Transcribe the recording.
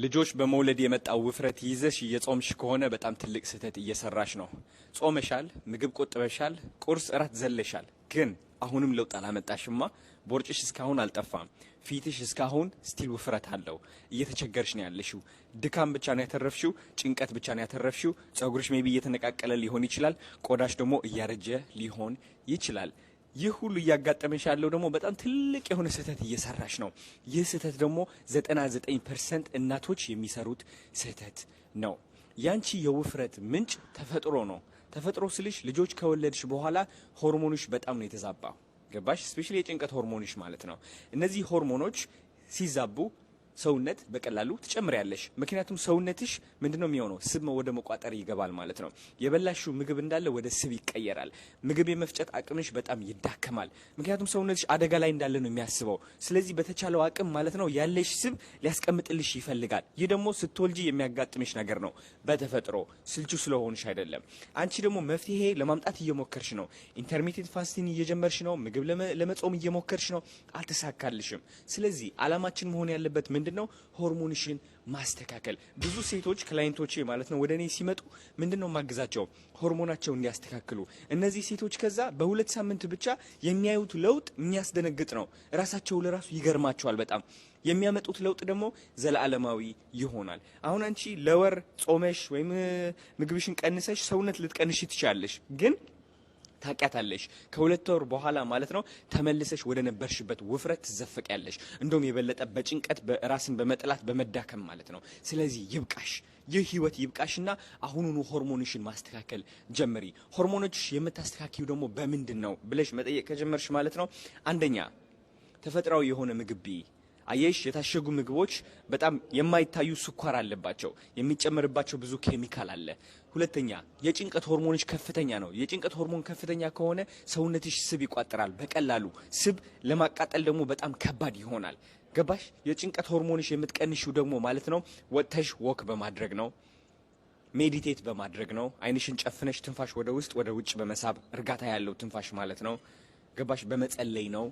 ልጆች በመውለድ የመጣው ውፍረት ይዘሽ እየጾምሽ ከሆነ በጣም ትልቅ ስህተት እየሰራሽ ነው። ጾመሻል፣ ምግብ ቆጥበሻል፣ ቁርስ እራት ዘለሻል፣ ግን አሁንም ለውጥ አላመጣሽማ። ቦርጭሽ እስካሁን አልጠፋም። ፊትሽ እስካሁን ስቲል ውፍረት አለው። እየተቸገርሽ ነው ያለሽው። ድካም ብቻ ነው ያተረፍሽው፣ ጭንቀት ብቻ ነው ያተረፍሽው። ጸጉርሽ ሜቢ እየተነቃቀለ ሊሆን ይችላል፣ ቆዳሽ ደግሞ እያረጀ ሊሆን ይችላል። ይህ ሁሉ እያጋጠመሽ ያለው ደግሞ በጣም ትልቅ የሆነ ስህተት እየሰራሽ ነው። ይህ ስህተት ደግሞ 99% እናቶች የሚሰሩት ስህተት ነው። ያንቺ የውፍረት ምንጭ ተፈጥሮ ነው። ተፈጥሮ ስልሽ ልጆች ከወለድሽ በኋላ ሆርሞኖች በጣም ነው የተዛባው። ገባሽ? ስፔሻሊ የጭንቀት ሆርሞኖች ማለት ነው። እነዚህ ሆርሞኖች ሲዛቡ ሰውነት በቀላሉ ትጨምሪያለሽ። ምክንያቱም ሰውነትሽ ምንድነው የሚሆነው? ስብ ወደ መቋጠር ይገባል ማለት ነው። የበላሽው ምግብ እንዳለ ወደ ስብ ይቀየራል። ምግብ የመፍጨት አቅምሽ በጣም ይዳከማል። ምክንያቱም ሰውነትሽ አደጋ ላይ እንዳለ ነው የሚያስበው። ስለዚህ በተቻለው አቅም ማለት ነው ያለሽ ስብ ሊያስቀምጥልሽ ይፈልጋል። ይህ ደግሞ ስትወልጂ የሚያጋጥምሽ ነገር ነው። በተፈጥሮ ስልቹ ስለሆንሽ አይደለም። አንቺ ደግሞ መፍትሄ ለማምጣት እየሞከርሽ ነው። ኢንተርሚቴንት ፋስቲንግ እየጀመርሽ ነው። ምግብ ለመጾም እየሞከርሽ ነው። አልተሳካልሽም። ስለዚህ አላማችን መሆን ያለበት ምንድነው? ሆርሞንሽን ማስተካከል። ብዙ ሴቶች ክላይንቶቼ ማለት ነው ወደ እኔ ሲመጡ ምንድነው ማግዛቸው? ሆርሞናቸው እንዲያስተካክሉ። እነዚህ ሴቶች ከዛ በሁለት ሳምንት ብቻ የሚያዩት ለውጥ የሚያስደነግጥ ነው። ራሳቸው ለራሱ ይገርማቸዋል በጣም። የሚያመጡት ለውጥ ደግሞ ዘላለማዊ ይሆናል። አሁን አንቺ ለወር ጾመሽ ወይም ምግብሽን ቀንሰሽ ሰውነት ልትቀንሽ ትችላለሽ፣ ግን ታውቂያታለሽ ከሁለት ወር በኋላ ማለት ነው ተመልሰሽ ወደ ነበርሽበት ውፍረት ትዘፈቂያለሽ። እንደውም የበለጠ በጭንቀት በራስን በመጥላት በመዳከም ማለት ነው። ስለዚህ ይብቃሽ፣ ይህ ህይወት ይብቃሽና አሁኑኑ ሆርሞንሽን ማስተካከል ጀምሪ። ሆርሞኖችሽ የምታስተካክዩ ደግሞ በምንድን ነው ብለሽ መጠየቅ ከጀመርሽ ማለት ነው አንደኛ ተፈጥሯዊ የሆነ ምግብ አየሽ፣ የታሸጉ ምግቦች በጣም የማይታዩ ስኳር አለባቸው፣ የሚጨመርባቸው ብዙ ኬሚካል አለ። ሁለተኛ የጭንቀት ሆርሞኖች ከፍተኛ ነው። የጭንቀት ሆርሞን ከፍተኛ ከሆነ ሰውነትሽ ስብ ይቋጥራል በቀላሉ። ስብ ለማቃጠል ደግሞ በጣም ከባድ ይሆናል። ገባሽ? የጭንቀት ሆርሞኖች የምትቀንሺው ደግሞ ማለት ነው ወጥተሽ ወክ በማድረግ ነው፣ ሜዲቴት በማድረግ ነው። አይንሽን ጨፍነሽ ትንፋሽ ወደ ውስጥ ወደ ውጭ በመሳብ እርጋታ ያለው ትንፋሽ ማለት ነው። ገባሽ? በመጸለይ ነው።